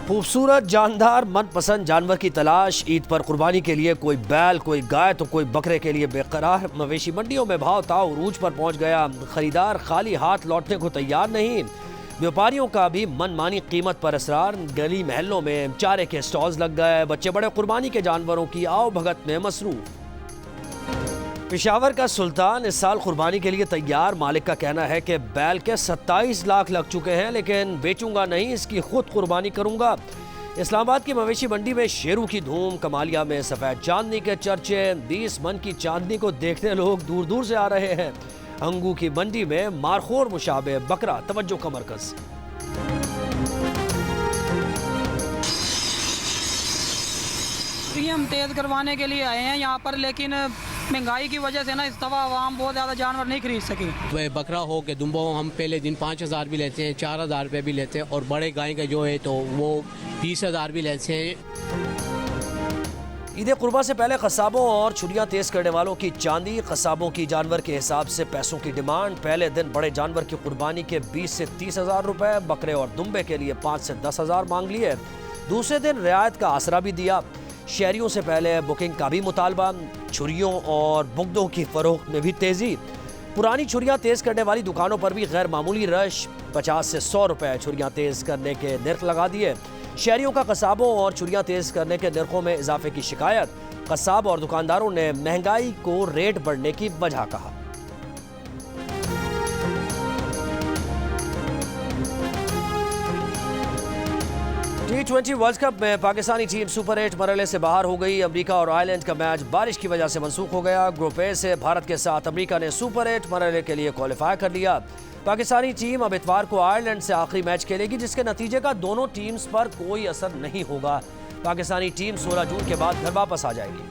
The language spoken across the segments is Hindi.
खूबसूरत जानदार मनपसंद जानवर की तलाश। ईद पर कुर्बानी के लिए कोई बैल, कोई गाय तो कोई बकरे के लिए बेकरार। मवेशी मंडियों में भाव ताव उरूज पर पहुंच गया। खरीदार खाली हाथ लौटने को तैयार नहीं। व्यापारियों का भी मनमानी कीमत पर असरार। गली महलों में चारे के स्टॉल्स लग गए। बच्चे बड़े कुर्बानी के जानवरों की आओ भगत में मसरूफ। पेशावर का सुल्तान इस साल कुर्बानी के लिए तैयार। मालिक का कहना है कि बैल के 27 लाख लग चुके हैं, लेकिन बेचूंगा नहीं, इसकी खुद कुर्बानी करूंगा। इस्लामाबाद की मवेशी मंडी में शेरों की धूम। कमालिया में सफेद चांदनी के चर्चे। 20 मन की चांदनी को देखने लोग दूर दूर से आ रहे हैं। अंगू की मंडी में मारखोर मुशाबे बकरा तवज्जो का मरकज। हम तेज करवाने के लिए आए हैं यहाँ पर, लेकिन महंगाई की वजह से ना इस दफा आवाम बहुत ज़्यादा जानवर नहीं खरीद सकी। बकरा हो के दुम्बो हम पहले दिन 5,000 भी लेते हैं, 4,000 रुपये भी लेते हैं, और बड़े गाय का जो है तो वो 20,000 भी लेते हैं। ईद कुर्बा से पहले कसाबों और छुरियां तेज करने वालों की चांदी। कसाबों की जानवर के हिसाब से पैसों की डिमांड। पहले दिन बड़े जानवर की कुर्बानी के 20 से 30,000 रुपए, बकरे और दुम्बे के लिए 5 से 10,000 मांग लिए। दूसरे दिन रियायत का आसरा भी दिया। शहरियों से पहले बुकिंग का भी मुतालबा। छुरियों और बुगदों की फरोख्त में भी तेजी। पुरानी छुरियां तेज करने वाली दुकानों पर भी गैर मामूली रश। 50 से 100 रुपए छुरियां तेज करने के निर्ख लगा दिए। शहरियों का कसाबों और छुरियां तेज करने के निर्खों में इजाफे की शिकायत। कसाब और दुकानदारों ने महंगाई को रेट बढ़ने की वजह कहा। T20 वर्ल्ड कप में पाकिस्तानी टीम सुपर 8 मरहले से बाहर हो गई। अमेरिका और आयरलैंड का मैच बारिश की वजह से मंसूख हो गया। ग्रुप ए से भारत के साथ अमेरिका ने सुपर 8 मरहले के लिए क्वालिफाई कर लिया। पाकिस्तानी टीम अब इतवार को आयरलैंड से आखिरी मैच खेलेगी, जिसके नतीजे का दोनों टीम्स पर कोई असर नहीं होगा। पाकिस्तानी टीम 16 जून के बाद घर वापस आ जाएगी।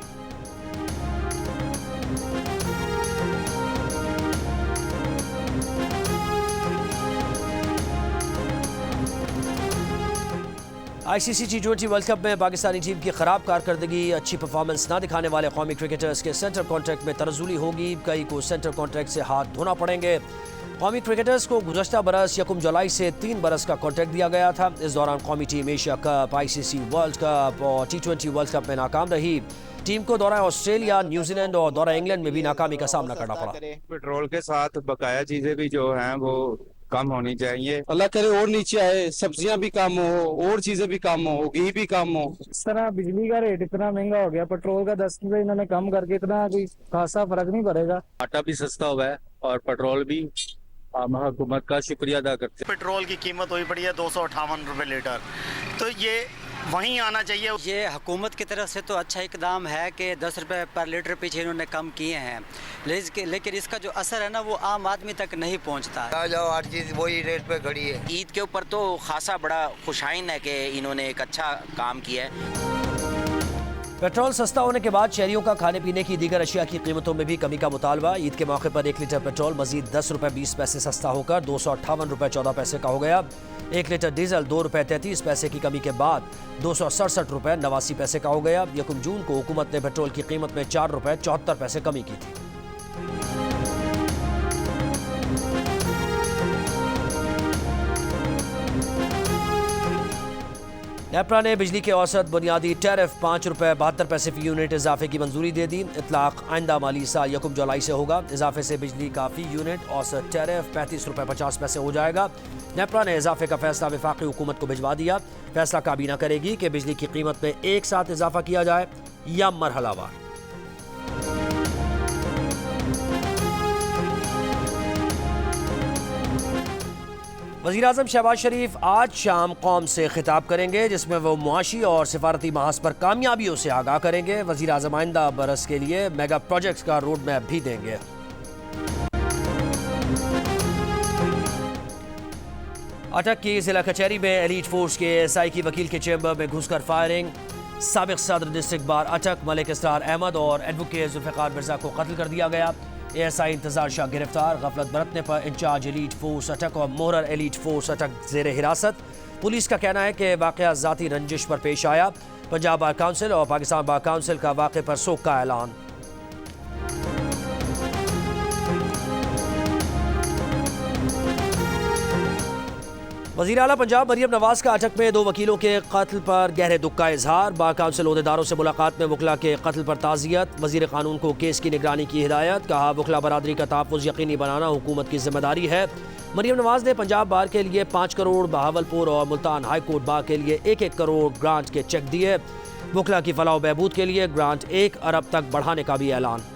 ICC T20 वर्ल्ड कप में पाकिस्तानी टीम की खराब कारकर्दगी। अच्छी परफॉर्मेंस ना दिखाने वाले कौमी क्रिकेटर्स के सेंटर कॉन्ट्रैक्ट में तरजुली होगी। कई को सेंटर कॉन्ट्रैक्ट से हाथ धोना पड़ेंगे। कौमी क्रिकेटर्स को गुज़श्ता बरस 1 जुलाई से 3 बरस का कॉन्ट्रैक्ट दिया गया था। इस दौरान कौमी team Asia cup, ICC world cup और T20 वर्ल्ड कप में नाकाम रही। टीम को दौरा ऑस्ट्रेलिया, न्यूजीलैंड और दौरा इंग्लैंड में भी नाकामी का सामना करना पड़ा। पेट्रोल के साथ बकाया चीजें भी जो हैं वो कम होनी चाहिए। अल्लाह करे और नीचे आए, सब्जियां भी कम हो और चीजें भी कम हो, घी भी कम हो। इस तरह बिजली का रेट इतना महंगा हो गया, पेट्रोल का 10 रुपए इन्होंने कम करके इतना कोई खासा फर्क नहीं पड़ेगा। आटा भी सस्ता हुआ है और पेट्रोल भी। हम हुकूमत का शुक्रिया अदा करते हैं। पेट्रोल की कीमत हुई पड़ी है 258 रुपए लीटर, तो ये वहीं आना चाहिए। ये हुकूमत की तरफ से तो अच्छा इकदाम है कि 10 रुपए पर लीटर पीछे इन्होंने कम किए हैं, लेकिन इसका जो असर है ना वो आम आदमी तक नहीं पहुंचता। जाओ हर चीज़ वही रेट पे खड़ी है। ईद के ऊपर तो खासा बड़ा खुशाइन है कि इन्होंने एक अच्छा काम किया है। पेट्रोल सस्ता होने के बाद शहरियों का खाने पीने की दीगर अशिया की कीमतों में भी कमी का मुतालबा। ईद के मौके पर 1 लीटर पेट्रोल मजीद 10 रुपए 20 पैसे सस्ता होकर 258 रुपए 14 पैसे का हो गया। 1 लीटर डीजल 2 रुपए 33 पैसे की कमी के बाद 267 रुपए 89 पैसे का हो गया। 1 जून को हुकूमत ने पेट्रोल की कीमत में 4 रुपए 74 पैसे कमी की थी। नेपरा ने बिजली के औसत बुनियादी टैरिफ 5 रुपए 72 पैसे फी यूनिट इजाफे की मंजूरी दे दी। इतलाक आइंदा माली साल 1 जुलाई से होगा। इजाफे से बिजली का फी यूनिट औसत टैरिफ 35 रुपए 50 पैसे हो जाएगा। नेपरा ने इजाफे का फैसला वफाकी हुकूमत को भिजवा दिया। फैसला काबीना करेगी कि बिजली की कीमत में एक साथ इजाफा किया जाए या मरहलावार। वज़ीर-ए-आज़म शहबाज शरीफ आज शाम कौम से खिताब करेंगे, जिसमें वो मुआशी और सिफारती महाज पर कामयाबियों से आगाह करेंगे। वज़ीर-ए-आज़म आइंदा बरस के लिए मेगा प्रोजेक्ट्स का रोड मैप भी देंगे। अटक की जिला कचहरी में एलीट फोर्स के SI की वकील के चैम्बर में घुसकर फायरिंग। साबिक सदर डिस्ट्रिक्ट बार अटक मलिक इसरार अहमद और एडवोकेट जुल्फ़िकार मिर्जा को कत्ल कर दिया गया। ASI इंतजार शाह गिरफ्तार। गफलत बरतने पर इंचार्ज एलीट फोर्स अटक और मोहर एलीट फोर्स अटक जेर हिरासत। पुलिस का कहना है कि वाक़या ज़ाती रंजिश पर पेश आया। पंजाब बार काउंसिल और पाकिस्तान बार काउंसिल का वाक़े पर शोक का ऐलान। वज़ीर आला पंजाब मरियम नवाज का अटक में 2 वकीलों के कत्ल पर गहरे दुख का इजहार। बार काउंसिल ओहदेदारों से मुलाकात में वकला के कत्ल पर ताज़ियत। वज़ीर कानून को केस की निगरानी की हिदायत। कहा वकला बरादरी का तहफ़्फ़ुज़ यकीनी बनाना हुकूमत की जिम्मेदारी है। मरियम नवाज ने पंजाब बार के लिए 5 करोड़, बहावलपुर और मुल्तान हाई कोर्ट बार के लिए 1-1 करोड़ ग्रांट के चेक दिए। वकला की फलाह व बहबूद के लिए ग्रांट 1 अरब तक बढ़ाने का भी ऐलान।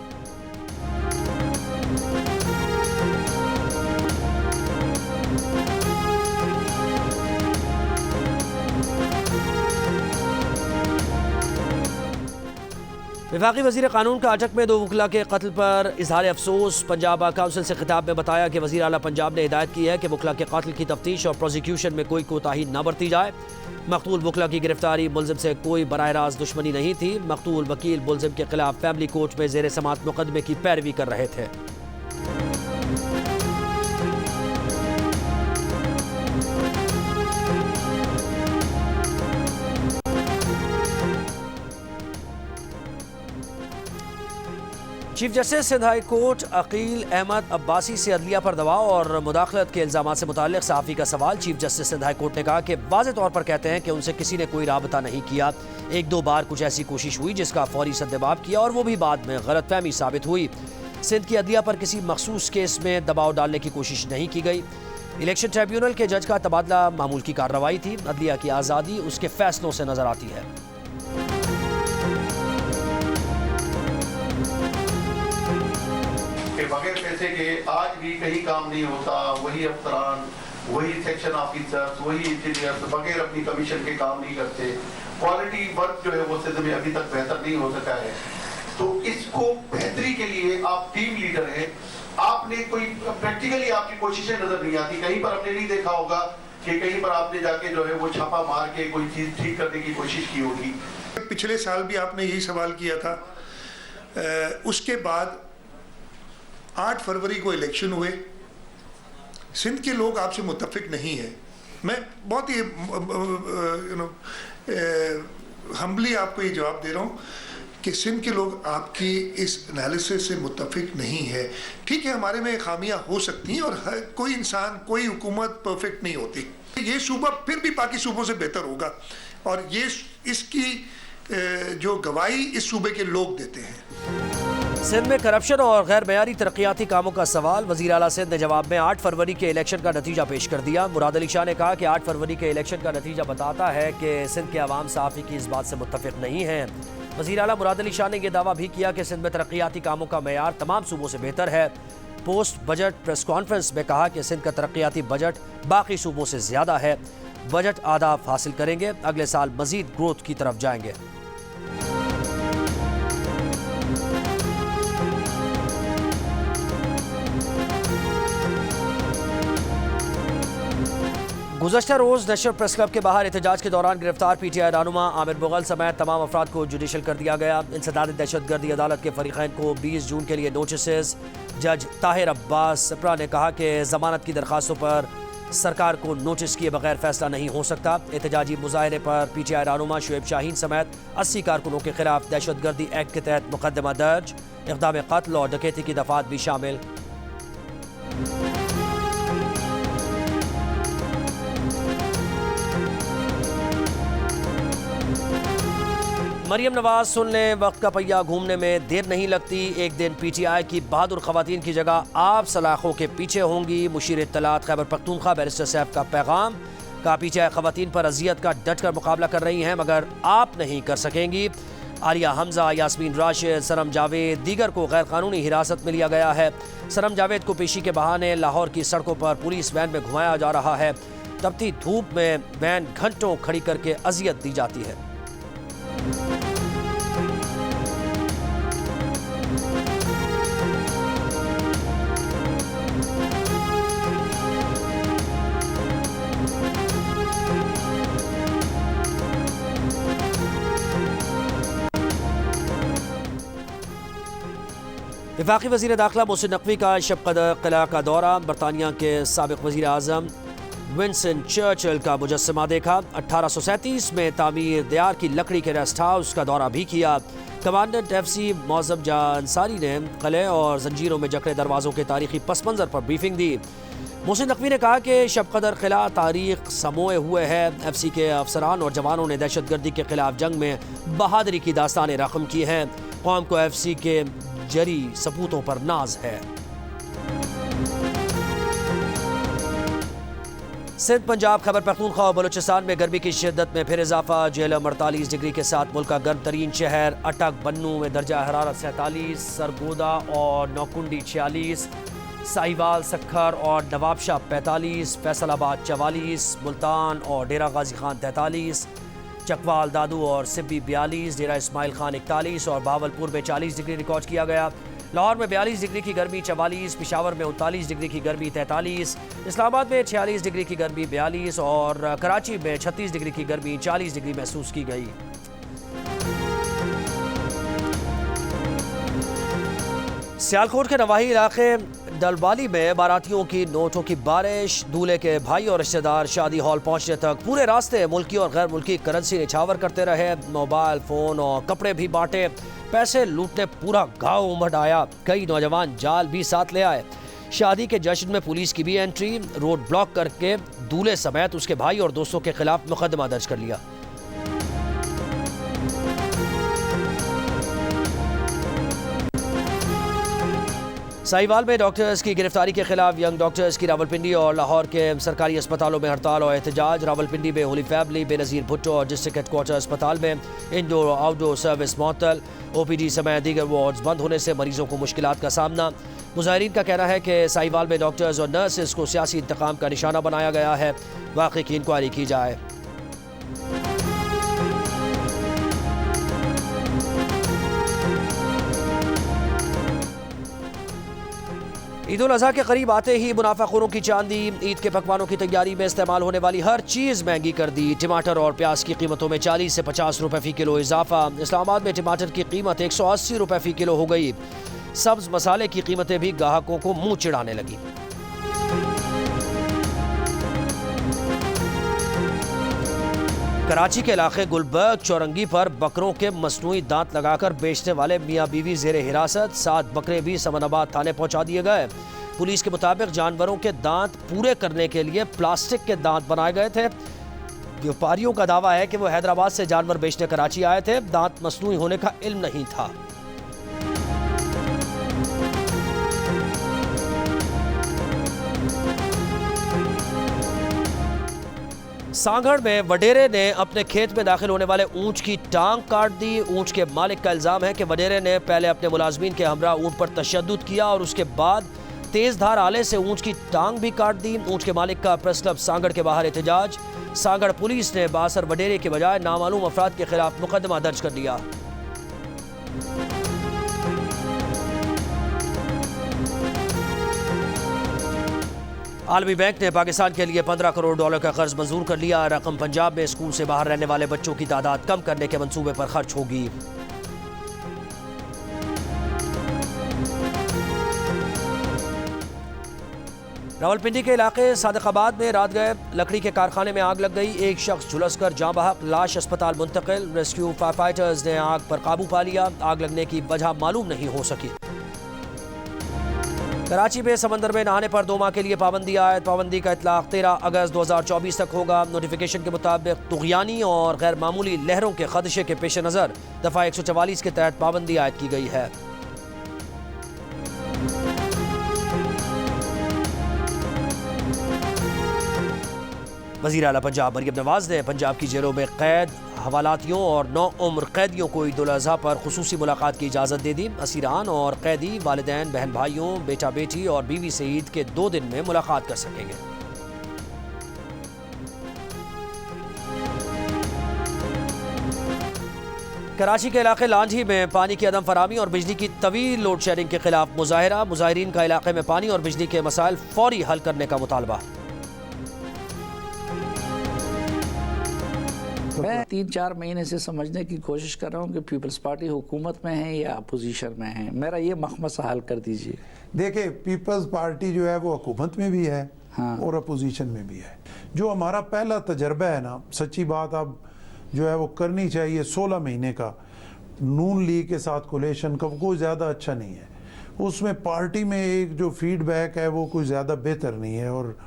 वफाकी वज़ीर कानून का अटक में 2 वकला के कत्ल पर इजहार अफसोस। पंजाब बार काउंसिल से खिताब में बताया कि वज़ीर आला पंजाब ने हिदायत की है कि वकला के कत्ल की तफ्तीश और प्रोसिक्यूशन में कोई कोताही न बरती जाए। मकतूल वकला की गिरफ्तारी मुलजिम से कोई बराह रास्त दुश्मनी नहीं थी। मकतूल वकील मुलजिम के खिलाफ फैमिली कोर्ट में ज़ेर समाअत मुकदमे की पैरवी कर रहे थे। Chief justice Sindh high court Aqeel Ahmed Abbasi से अदलिया पर दबाव और मुदाखलत के इल्जामात से मुताल्लिक सहाफ़ी का सवाल। Chief justice Sindh high court ने कहा कि वाज़ेह तौर पर कहते हैं कि उनसे किसी ने कोई राबता नहीं किया। 1-2 बार कुछ ऐसी कोशिश हुई जिसका फौरी सद्देबाब किया और वो भी बाद में गलतफहमी साबित हुई। सिंध की अदलिया पर किसी मखसूस केस में दबाव डालने की कोशिश नहीं की गई। इलेक्शन ट्रिब्यूनल के जज का तबादला मामूल की कार्रवाई थी। अदलिया की आज़ादी उसके फैसलों से नजर आती है। बगैर पैसे के आज भी कहीं काम नहीं होता। वही अफसरान, वही सेक्शन ऑफिसर्स, वही इंजीनियर्स बगैर अपनी कमीशन के काम नहीं करते। क्वालिटी वर्क जो है वो सिंध में अभी तक बेहतर नहीं हो सका है। तो इसको बेहतरी के लिए आप टीम लीडर हैं, आपने कोई प्रैक्टिकली आपकी कोशिशें नजर नहीं आती। कहीं पर हमने नहीं देखा होगा कि कहीं पर आपने जाके जो है वो छापा मार के कोई चीज ठीक करने की कोशिश की होगी। पिछले साल भी आपने यही सवाल किया था। उसके बाद 8 फरवरी को इलेक्शन हुए। सिंध के लोग आपसे मुत्तफिक नहीं है। मैं बहुत ही हम्बली आपको ये जवाब दे रहा हूँ कि सिंध के लोग आपकी इस एनालिसिस से मुत्तफिक नहीं है। ठीक है, हमारे में खामियां हो सकती हैं और हर कोई इंसान, कोई हुकूमत परफेक्ट नहीं होती। ये सूबा फिर भी बाकी सूबों से बेहतर होगा और ये इसकी जो गवाही इस सूबे के लोग देते हैं। सिंध में करप्शन और गैर मयारी तरक्याती कामों का सवाल। वज़ीर आला सिंध ने जवाब में 8 फरवरी के इलेक्शन का नतीजा पेश कर दिया। मुराद अली शाह ने कहा कि 8 फरवरी के इलेक्शन का नतीजा बताता है कि सिंध के अवाम सहाफ़ी की इस बात से मुत्तफिक नहीं हैं। वज़ीर आला मुराद अली शाह ने यह दावा भी किया कि सिंध में तरक्याती कामों का मेयार तमाम सूबों से बेहतर है। पोस्ट बजट प्रेस कॉन्फ्रेंस में कहा कि सिंध का तरक्याती बजट बाकी सूबों से ज़्यादा है। बजट आदाफ हासिल करेंगे, अगले साल मज़ीद ग्रोथ की तरफ जाएंगे। गुज़श्ता रोज़ नशर प्रेस क्लब के बाहर एहतजाज के दौरान गिरफ्तार PTI रहनुमा आमिर मुगल समेत तमाम अफराद को जुडिशल कर दिया गया। इंसदाद दहशतगर्दी अदालत के फरीक़ैन को 20 जून के लिए नोटिस। जज ताहिर अब्बास सिप्रा ने कहा कि ज़मानत की दरख्वास्तों पर सरकार को नोटिस किए बगैर फैसला नहीं हो सकता। एहतजाजी मुजाहरे पर PTI रहनुमा शुएब शाहीन समेत 80 कारकुनों के खिलाफ दहशतगर्दी एक्ट के तहत मुकदमा दर्ज। इक़दाम कत्ल और डकैती की दफ़ात भी शामिल। मरियम नवाज सुन लें, वक्त का पहिया घूमने में देर नहीं लगती। एक दिन PTI की बहादुर खवातीन की जगह आप सलाखों के पीछे होंगी। मुशीर इत्तलात खैबर पख्तूनख्वा बैरिस्टर सैफ का पैगाम। का PTI खवातीन पर अजियत का डट कर मुकाबला कर रही हैं मगर आप नहीं कर सकेंगी। आलिया हमजा, यास्मीन राशिद, सनम जावेद दीगर को गैर कानूनी हिरासत में लिया गया है। सनम जावेद को पेशी के बहाने लाहौर की सड़कों पर पुलिस वैन में घुमाया जा रहा है। तपती धूप में वैन घंटों खड़ी करके अजियत दी जाती है। वफाकी वज़ीर दाखिला मोहसिन नकवी का शब कदर किला का दौरा। बरतानिया के साबिक़ वज़ीर आज़म विंस्टन चर्चिल का मुजस्समा देखा। 1837 में तामीर दियार की लकड़ी के रेस्ट हाउस का दौरा भी किया। कमांडेंट FC मौज़म जां अंसारी ने किले और जंजीरों में जकड़े दरवाज़ों के तारीखी पस मंज़र पर ब्रीफिंग दी। मोहसिन नकवी ने कहा कि शब कदर किला तारीख समोए हुए है। FC के अफसरान और जवानों ने दहशतगर्दी के खिलाफ जंग में बहादुरी की दास्तानें रकम की हैं। कौम को FC के जरी सपूतों पर नाज है। सिंध, पंजाब, खैबर पख्तूनख्वा और बलूचिस्तान में गर्मी की शिद्दत में फिर इजाफा। जेहलम 48 डिग्री के साथ मुल्क का गर्म तरीन शहर। अटक, बन्नू में दर्जा हरारत 47, सरगोदा और नौकुंडी 46, साहिवाल, सखर और नवाबशाह 45, फैसलाबाद 44, मुल्तान और डेरा गाजी खान 43, चकवाल, दादू और सिब्बी 42, डेरा इस्माइल खान 41 और बावलपुर में 40 डिग्री रिकॉर्ड किया गया। लाहौर में 42 डिग्री की गर्मी 44, पिशावर में 39 डिग्री की गर्मी 43, इस्लामाबाद में 46 डिग्री की गर्मी 42 और कराची में 36 डिग्री की गर्मी 40 डिग्री महसूस की गई। सियालकोट के नवाही इलाके डलबाली में बारातियों की नोटों की बारिश। दूल्हे के भाई और रिश्तेदार शादी हॉल पहुंचने तक पूरे रास्ते मुल्की और गैर मुल्की करेंसी निछावर करते रहे। मोबाइल फोन और कपड़े भी बांटे। पैसे लूटने पूरा गांव उमड़ आया। कई नौजवान जाल भी साथ ले आए। शादी के जश्न में पुलिस की भी एंट्री। रोड ब्लॉक करके दूल्हे समेत उसके भाई और दोस्तों के खिलाफ मुकदमा दर्ज कर लिया। साहिवाल में डॉक्टर्स की गिरफ्तारी के खिलाफ यंग डॉक्टर्स की रावलपिंडी और लाहौर के सरकारी अस्पतालों में हड़ताल और एहतजाज। रावलपिंडी में होली फैमिली, बेनज़ीर भुट्टो और डिस्ट्रिक्ट हेडक्वार्टर अस्पताल में इंडोर और आउटडोर सर्विस मअतल। OPD समेत दीगर वार्ड्स बंद होने से मरीजों को मुश्किलात का सामना। मुजाहिरीन का कहना है कि साहिवाल में डॉक्टर्स और नर्सेस को सियासी इंतकाम का निशाना बनाया गया है। वाक़े की इंक्वायरी की जाए। ईद उल अज़हा के करीब आते ही मुनाफाखोरों की चांदी। ईद के पकवानों की तैयारी में इस्तेमाल होने वाली हर चीज़ महंगी कर दी। टमाटर और प्याज की कीमतों में 40 से 50 रुपए फ़ी किलो इजाफा। इस्लामाबाद में टमाटर की कीमत 180 रुपए फ़ी किलो हो गई। सब्ज मसाले की कीमतें भी ग्राहकों को मुंह चिढ़ाने लगी। कराची के इलाके गुलबर्ग चौरंगी पर बकरों के मसनूई दांत लगाकर बेचने वाले मियाँ बीवी जेरे हिरासत। 7 बकरे भी समनाबाद थाने पहुंचा दिए गए। पुलिस के मुताबिक जानवरों के दांत पूरे करने के लिए प्लास्टिक के दांत बनाए गए थे। व्यापारियों का दावा है कि वो हैदराबाद से जानवर बेचने कराची आए थे। दांत मसनूई होने का इल्म नहीं था। सांगड़ में वडेरे ने अपने खेत में दाखिल होने वाले ऊंट की टांग काट दी। ऊंट के मालिक का इल्जाम है कि वडेरे ने पहले अपने मुलाजमीन के हमरा ऊंट पर तशद्दुद किया और उसके बाद तेज धार आले से ऊंट की टांग भी काट दी। ऊंट के मालिक का प्रेस क्लब सांगड़ के बाहर एहतजाज। सांगड़ पुलिस ने बासर वडेरे के बजाय नामालूम अफराद के खिलाफ मुकदमा दर्ज कर लिया। आलमी बैंक ने पाकिस्तान के लिए $15 करोड़ का कर्ज मंजूर कर लिया। रकम पंजाब में स्कूल से बाहर रहने वाले बच्चों की तादाद कम करने के मंसूबे पर खर्च होगी। रावलपिंडी के इलाके सादिकाबाद में रात गए लकड़ी के कारखाने में आग लग गई। एक शख्स झुलसकर जाँ बहक, लाश अस्पताल मुंतकिल। रेस्क्यू फायर फाइटर्स ने आग पर काबू पा लिया। आग लगने की वजह मालूम नहीं हो सकी। कराची में समंदर में नहाने पर 2 माह के लिए पाबंदी आयद। पाबंदी का इतलाक 13 अगस्त 2024 तक होगा। नोटिफिकेशन के मुताबिक तुग़यानी और गैर मामूली लहरों के खदशे के पेश नज़र दफ़ा 144 के तहत पाबंदी आयद की गई है। वज़ीर आला पंजाब मरियम नवाज ने पंजाब की जेलों में कैद, हवालातियों और 9 उम्र कैदियों को ईद उल अज़हा पर खुसूसी मुलाकात की इजाज़त दे दी। असीरान और कैदी वालिदैन, बहन भाइयों, बेटा बेटी और बीवी से ईद के 2 दिन में मुलाकात कर सकेंगे। कराची के इलाके लांझी में पानी की अदम फरामी और बिजली की तवील लोड शेडिंग के खिलाफ मुजाहिरा। मुजाहिरीन का इलाके में पानी और बिजली के मसाइल फौरी हल करने का मुतालबा। मैं 3-4 महीने से समझने की कोशिश कर रहा हूँ कि पीपल्स पार्टी हुकूमत में है या अपोजिशन में है। मेरा ये मसला हल कर दीजिए। देखिए, पीपल्स पार्टी जो है वो हुकूमत में भी है और अपोजिशन में भी है। जो हमारा पहला तजर्बा है ना, सच्ची बात अब जो है वो करनी चाहिए 16 महीने का नून लीग के साथ कोलेशन का, वो ज़्यादा अच्छा नहीं है। उसमें पार्टी में एक जो फीडबैक है वो कोई ज़्यादा बेहतर नहीं है, और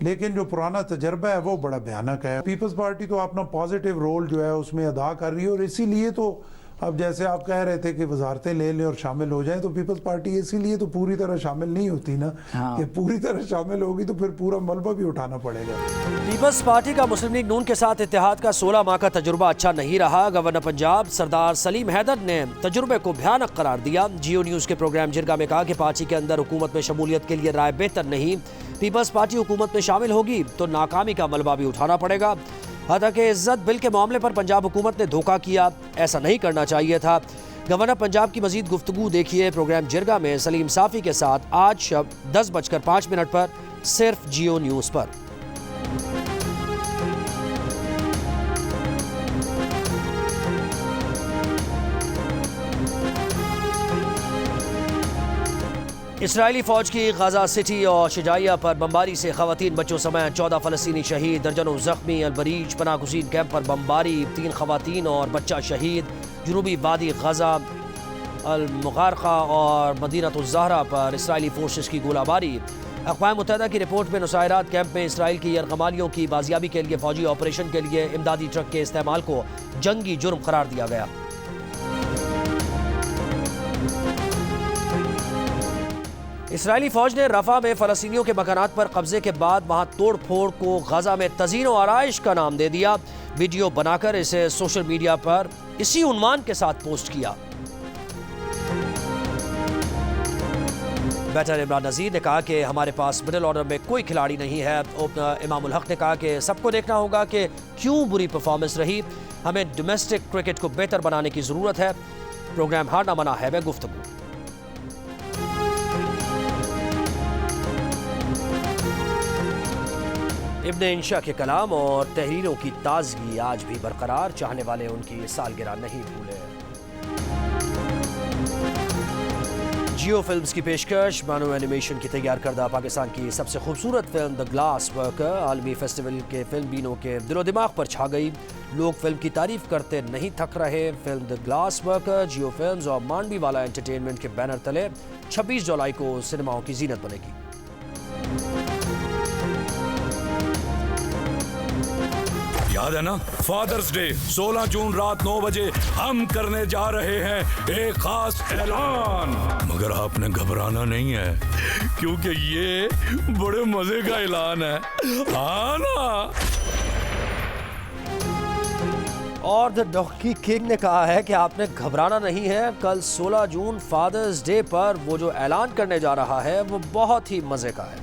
लेकिन जो पुराना तजर्बा है वो बड़ा भयानक है। पीपल्स पार्टी तो अपना पॉजिटिव रोल जो है उसमें अदा कर रही है, और इसीलिए तो अब जैसे आप कह रहे थे कि वजारतें ले लें और शामिल हो जाएं, तो पीपल्स पार्टी इसीलिए तो पूरी तरह शामिल नहीं होती ना। कि पूरी तरह शामिल होगी तो फिर पूरा मलबा भी उठाना पड़ेगा। पीपल्स पार्टी का मुस्लिम लीग नून के साथ इत्तेहाद का 16 माह का तजुर्बा अच्छा नहीं रहा। गवर्नर पंजाब सरदार सलीम हैदर ने तजुर्बे को भयानक करार दिया। जियो न्यूज़ के प्रोग्राम जिरगा में कहा कि पार्टी के अंदर हुकूमत में शमूलियत के लिए राय बेहतर नहीं। पीपल्स पार्टी हुकूमत में शामिल होगी तो नाकामी का मलबा भी उठाना पड़ेगा। हालांकि इज्जत बिल के मामले पर पंजाब हुकूमत ने धोखा किया, ऐसा नहीं करना चाहिए था। गवर्नर पंजाब की मजीद गुफ्तगू देखिए प्रोग्राम जिरगा में सलीम साफ़ी के साथ आज शब 10:05 पर सिर्फ जियो न्यूज़ पर। इसराइली फौज की गाजा सिटी और शिजाइया पर बमबारी से खवातीन बच्चों समेत 14 फलस्तीनी शहीद, दर्जनों जख्मी। अलबरीज पनाहगुज़ीन कैंप पर बमबारी, 3 खवातीन और बच्चा शहीद। जनूबी वादी गजा, अल-मुगारका और मदीनतुज़्ज़हरा पर इसराइली फोर्सेस की गोलाबारी। अक़वाम मुत्तहिदा की रिपोर्ट में नुसायरात कैंप में इसराइल की यरगमालियों की बाजियाबी के लिए फौजी ऑपरेशन के लिए इमदादी ट्रक के इस्तेमाल को जंगी जुर्म करार दिया गया। इसराइली फौज ने रफा में फलस्तीनियों के मकानात पर कब्जे के बाद वहां तोड़ फोड़ को गजा में तज़ीन और आराइश का नाम दे दिया। वीडियो बनाकर इसे सोशल मीडिया पर इसी उन्वान के साथ पोस्ट किया। बैटर इमरान नज़ीर ने कहा कि हमारे पास मिडिल ऑर्डर में कोई खिलाड़ी नहीं है। ओपनर इमामुल हक ने कहा कि सबको देखना होगा कि क्यों बुरी परफॉर्मेंस रही। हमें डोमेस्टिक क्रिकेट को बेहतर बनाने की ज़रूरत है। प्रोग्राम हारना मना है में गुफ्तगू। इब्न इंशा के कलाम और तहरीरों की ताजगी आज भी बरकरार, चाहने वाले उनकी सालगिरह नहीं भूले। जियो फिल्म्स की पेशकश मानो एनिमेशन की तैयार करदा पाकिस्तान की सबसे खूबसूरत फिल्म द ग्लास वर्कर आलमी फेस्टिवल के फिल्म बीनों के दिलो दिमाग पर छा गई। लोग फिल्म की तारीफ करते नहीं थक रहे। Film the glass worker Jio films और मांडवी वाला एंटरटेनमेंट के बैनर तले 26 जुलाई को सिनेमाओं की जीनत बनेगी। याद है ना, फादर्स डे 16 जून रात 9 बजे हम करने जा रहे हैं एक खास ऐलान। मगर आपने घबराना नहीं है, क्योंकि ये बड़े मजे का ऐलान है। हाँ ना। और द डॉकी किंग ने कहा है कि आपने घबराना नहीं है। कल 16 जून फादर्स डे पर वो जो ऐलान करने जा रहा है वो बहुत ही मजे का है।